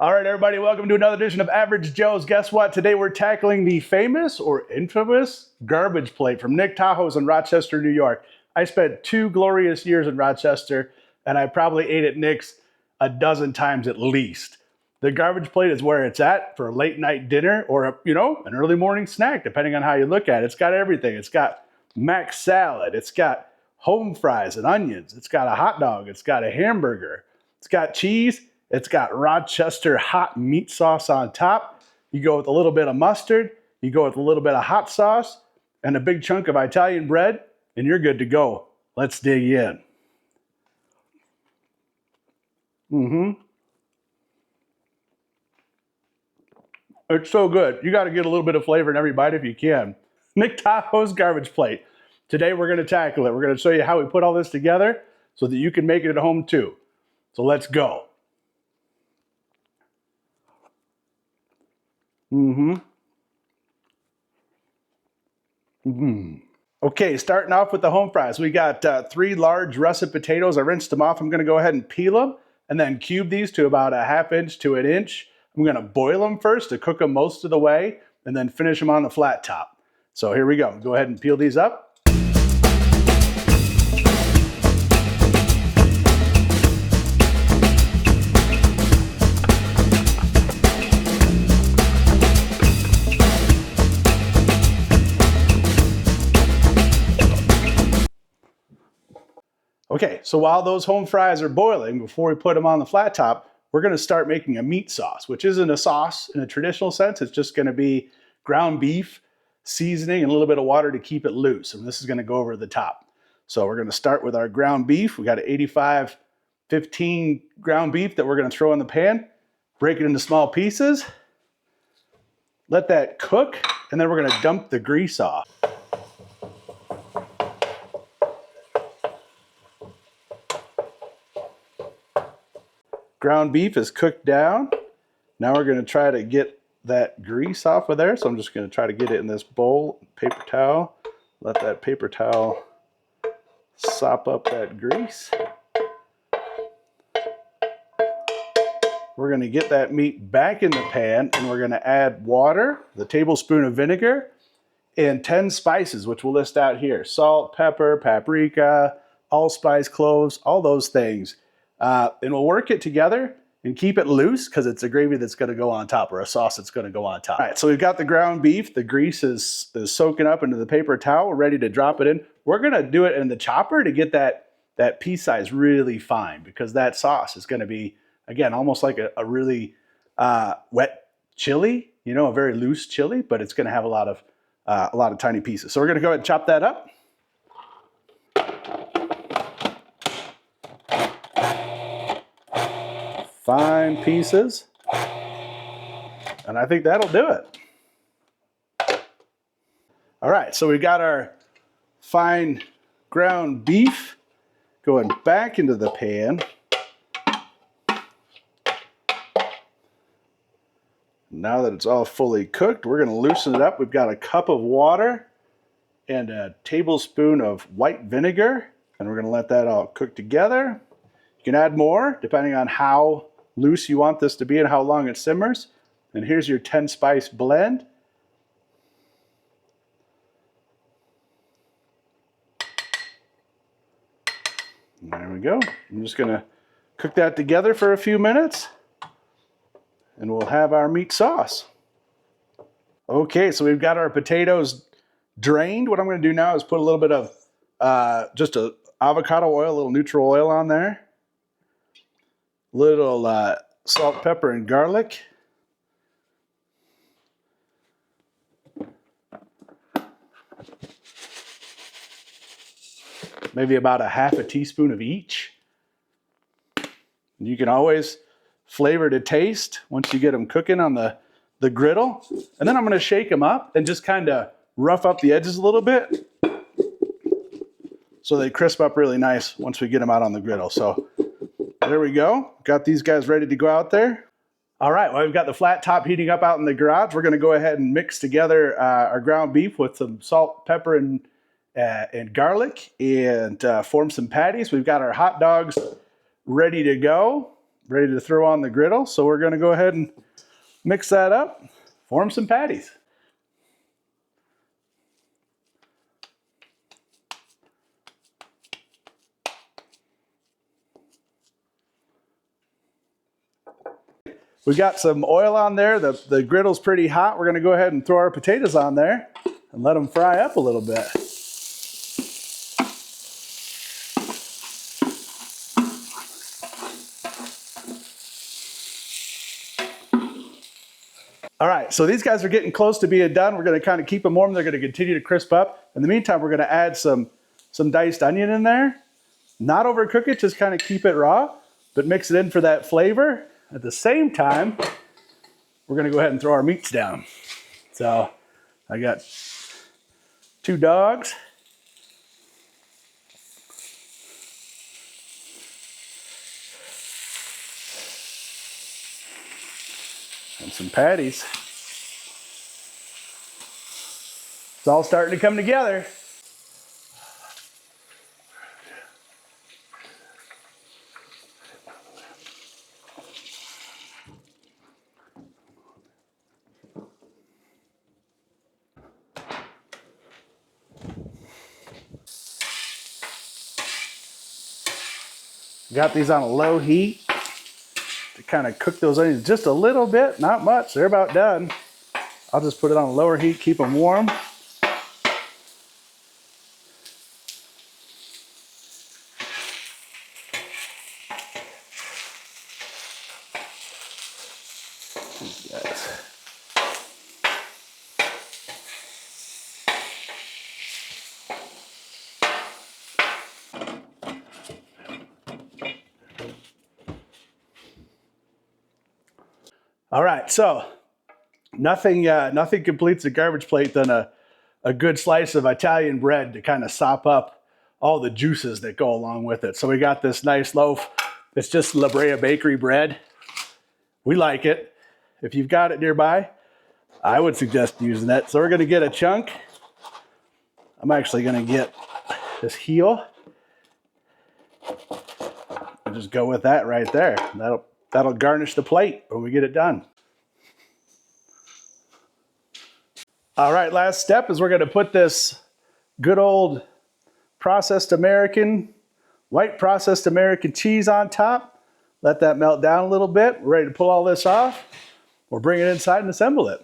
All right, everybody, welcome to another edition of Average Joe's. Guess what? Today we're tackling the famous or infamous garbage plate from Nick Tahou's in Rochester, New York. I spent 2 glorious years in Rochester, and I probably ate at Nick's a dozen times at least. The garbage plate is where it's at for a late night dinner or, an early morning snack, depending on how you look at it. It's got everything. It's got mac salad. It's got home fries and onions. It's got a hot dog. It's got a hamburger. It's got cheese. It's got Rochester hot meat sauce on top. You go with a little bit of mustard. You go with a little bit of hot sauce and a big chunk of Italian bread, and you're good to go. Let's dig in. It's so good. You got to get a little bit of flavor in every bite if you can. Nick Tahou's garbage plate. Today we're going to tackle it. We're going to show you how we put all this together so that you can make it at home too. So let's go. Okay, starting off with the home fries. We got 3 large russet potatoes. I rinsed them off. I'm going to go ahead and peel them and then cube these to about a 1/2 inch to 1 inch. I'm going to boil them first to cook them most of the way and then finish them on the flat top. So here we go. Go ahead and peel these up. Okay, so while those home fries are boiling, before we put them on the flat top, we're going to start making a meat sauce, which isn't a sauce in a traditional sense. It's just going to be ground beef, seasoning, and a little bit of water to keep it loose. And this is going to go over the top. So we're going to start with our ground beef. We got an 85-15 ground beef that we're going to throw in the pan, break it into small pieces, let that cook, and then we're going to dump the grease off. Ground beef is cooked down. Now we're going to try to get that grease off of there. So I'm just going to try to get it in this bowl, paper towel. Let that paper towel sop up that grease. We're going to get that meat back in the pan and we're going to add water, the tablespoon of vinegar, and 10 spices, which we'll list out here. Salt, pepper, paprika, allspice, cloves, all those things. And we'll work it together and keep it loose because it's a gravy that's going to go on top or a sauce that's going to go on top. All right, so we've got the ground beef. The grease is soaking up into the paper towel. We're ready to drop it in. We're going to do it in the chopper to get that piece size really fine because that sauce is going to be, again, almost like a really wet chili, a very loose chili, but it's going to have a lot of tiny pieces. So we're going to go ahead and chop that up. Fine pieces, and I think that'll do it. All right, so we got our fine ground beef going back into the pan. Now that it's all fully cooked, we're going to loosen it up. We've got a cup of water and a tablespoon of white vinegar, and we're going to let that all cook together. You can add more depending on how loose you want this to be and how long it simmers. And here's your 10 spice blend. And there we go. I'm just going to cook that together for a few minutes and we'll have our meat sauce. Okay, so we've got our potatoes drained. What I'm going to do now is put a little bit of just a avocado oil, a little neutral oil on there. Little salt, pepper, and garlic. Maybe about a 1/2 teaspoon of each. You can always flavor to taste once you get them cooking on the griddle. And then I'm going to shake them up and just kind of rough up the edges a little bit so they crisp up really nice once we get them out on the griddle. So there we go. Got these guys ready to go out there. All right, well, we've got the flat top heating up out in the garage. We're going to go ahead and mix together our ground beef with some salt, pepper, and garlic and form some patties. We've got our hot dogs ready to go. ready to throw on the griddle. So we're going to go ahead and mix that up, form some patties. We got some oil on there. The griddle's pretty hot. We're going to go ahead and throw our potatoes on there and let them fry up a little bit. All right, so these guys are getting close to being done. We're going to kind of keep them warm. They're going to continue to crisp up. In the meantime, we're going to add some diced onion in there. Not overcook it, just kind of keep it raw, but mix it in for that flavor. At the same time, we're going to go ahead and throw our meats down. So I got 2 dogs. And some patties. It's all starting to come together. Got these on a low heat to kind of cook those onions just a little bit, not much. They're about done. I'll just put it on a lower heat, keep them warm. These guys. All right, so nothing completes a garbage plate than a good slice of Italian bread to kind of sop up all the juices that go along with it. So we got this nice loaf. It's just La Brea Bakery bread. We like it. If you've got it nearby, I would suggest using it. So we're going to get a chunk. I'm actually going to get this heel and just go with that right there. That'll garnish the plate when we get it done. All right, last step is we're going to put this good old white processed American cheese on top. Let that melt down a little bit. We're ready to pull all this off. We'll bring it inside and assemble it.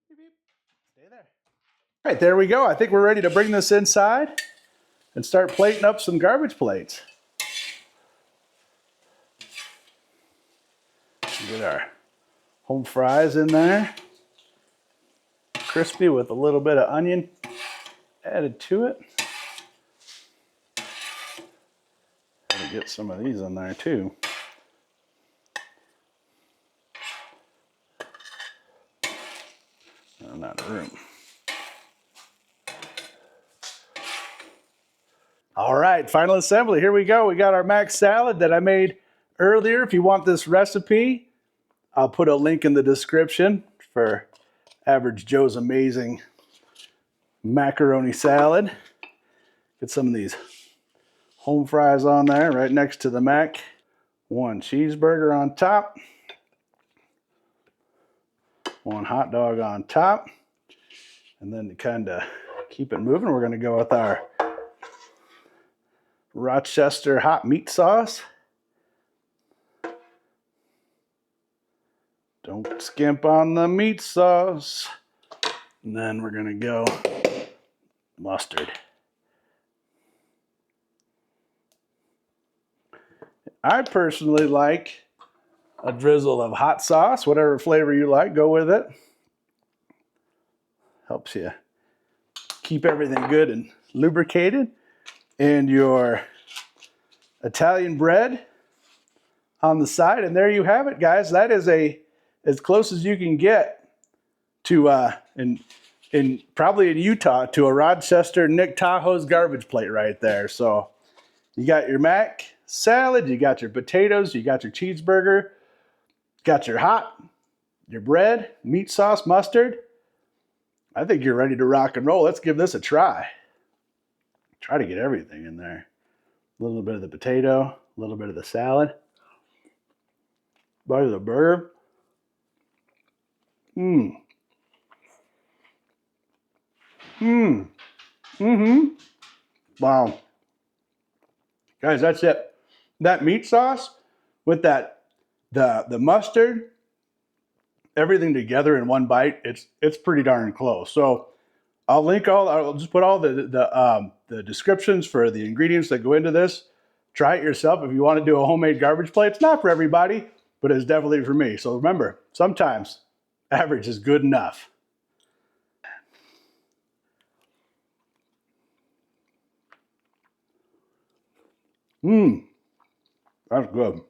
Stay there. All right, there we go. I think we're ready to bring this inside and start plating up some garbage plates. Get our home fries in there. Crispy with a little bit of onion added to it. Gotta get some of these in there too. Oh, not room. All right, final assembly. Here we go. We got our mac salad that I made earlier. If you want this recipe, I'll put a link in the description for Average Joe's amazing macaroni salad. Get some of these home fries on there right next to the mac. 1 cheeseburger on top. 1 hot dog on top. And then to kind of keep it moving, we're going to go with our Rochester hot meat sauce. Don't skimp on the meat sauce. And then we're going to go mustard. I personally like a drizzle of hot sauce, whatever flavor you like, go with it. Helps you keep everything good and lubricated. And your Italian bread on the side. And there you have it, guys. That is as close as you can get to, probably in Utah, to a Rochester Nick Tahou's garbage plate right there. So you got your mac salad, you got your potatoes, you got your cheeseburger, got your bread, meat sauce, mustard. I think you're ready to rock and roll. Let's give this a try. Try to get everything in there. A little bit of the potato, A little bit of the salad. Bite of the burger. Mmm. Mmm. Mm-hmm. Wow. Guys, that's it. That meat sauce with that the mustard, everything together in one bite, it's pretty darn close. So I'll just put all the descriptions for the ingredients that go into this. Try it yourself if you want to do a homemade garbage plate. It's not for everybody, but it's definitely for me. So remember, sometimes average is good enough. Mmm, that's good.